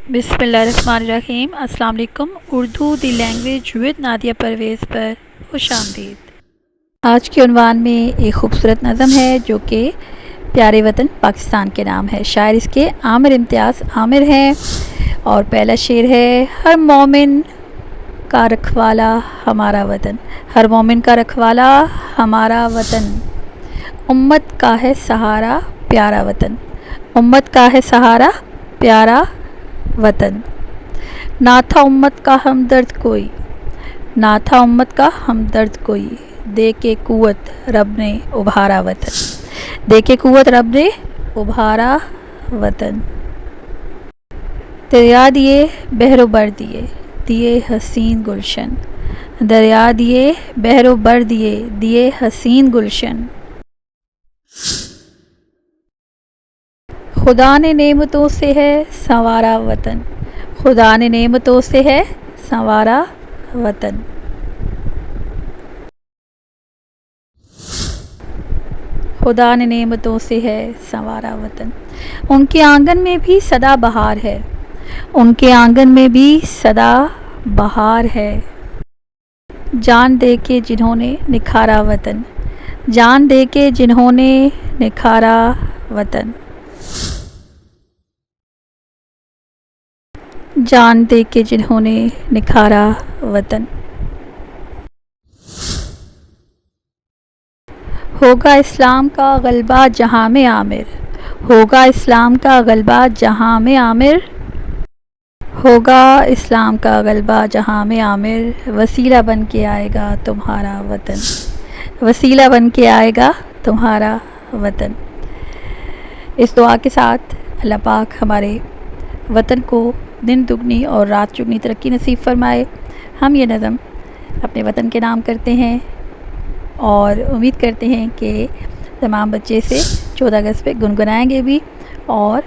بسم اللہ الرحمن الرحیم۔ السلام علیکم۔ Urdu the language with Nadia Parvez پر خوش آمدید۔ آج کے عنوان میں ایک خوبصورت نظم ہے جو کہ پیارے وطن پاکستان کے نام ہے۔ شاعر اس کے عامر امتیاز عامر ہیں اور پہلا شعر ہے: ہر مومن کا رکھوالا ہمارا وطن، ہر مومن کا رکھوالا ہمارا وطن، امت کا ہے سہارا پیارا وطن، امت کا ہے سہارا پیارا وطن۔ نہ تھا امت کا ہمدرد کوئی، نہ تھا امت کا ہمدرد کوئی، دے کے قوت رب نے ابھارا وطن، دے کے قوت رب نے ابھارا وطن۔ دریا دیے بحر و بر دیے، دیے حسین گلشن، دریا دیے بحر و بر دیے، دیے حسین گلشن۔ خدا نے نعمتوں سے ہے سنوارا وطن، خدا نے نعمتوں سے ہے سنوارا وطن۔ خدا نے نعمتوں سے ہے سنوارا وطن۔ ان کے آنگن میں بھی سدا بہار ہے، ان کے آنگن میں بھی سدا بہار ہے۔ جان دے کے جنہوں نے نکھارا وطن، جان دے کے جنہوں نے نکھارا وطن، جان دے کے جنہوں نے نکھارا وطن۔ ہوگا اسلام کا غلبہ جہاں میں عامر، ہوگا اسلام کا غلبہ جہاں میں عامر، ہوگا اسلام کا غلبہ جہاں میں عامر، وسیلہ بن کے آئے گا تمہارا وطن، وسیلہ بن کے آئے گا تمہارا وطن۔ اس دعا کے ساتھ اللہ پاک ہمارے وطن کو دن دگنی اور رات چگنی ترقی نصیب فرمائے۔ ہم یہ نظم اپنے وطن کے نام کرتے ہیں اور امید کرتے ہیں کہ تمام بچے سے 14 اگست پہ گنگنائیں گے بھی اور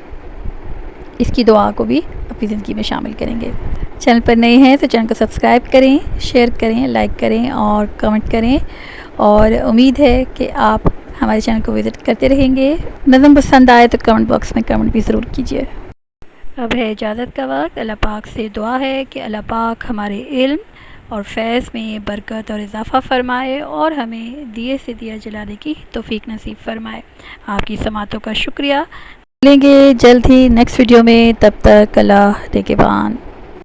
اس کی دعا کو بھی اپنی زندگی میں شامل کریں گے۔ چینل پر نئے ہیں تو چینل کو سبسکرائب کریں، شیئر کریں، لائک کریں اور کمنٹ کریں، اور امید ہے کہ آپ ہمارے چینل کو وزٹ کرتے رہیں گے۔ نظم پسند آئے تو کمنٹ باکس میں کمنٹ بھی ضرور کیجیے۔ اب ہے اجازت کا وقت۔ اللہ پاک سے دعا ہے کہ اللہ پاک ہمارے علم اور فیض میں برکت اور اضافہ فرمائے اور ہمیں دیے سے دیا جلانے کی توفیق نصیب فرمائے۔ آپ کی سماعتوں کا شکریہ۔ ملیں گے جلد ہی نیکسٹ ویڈیو میں، تب تک اللہ نگہبان۔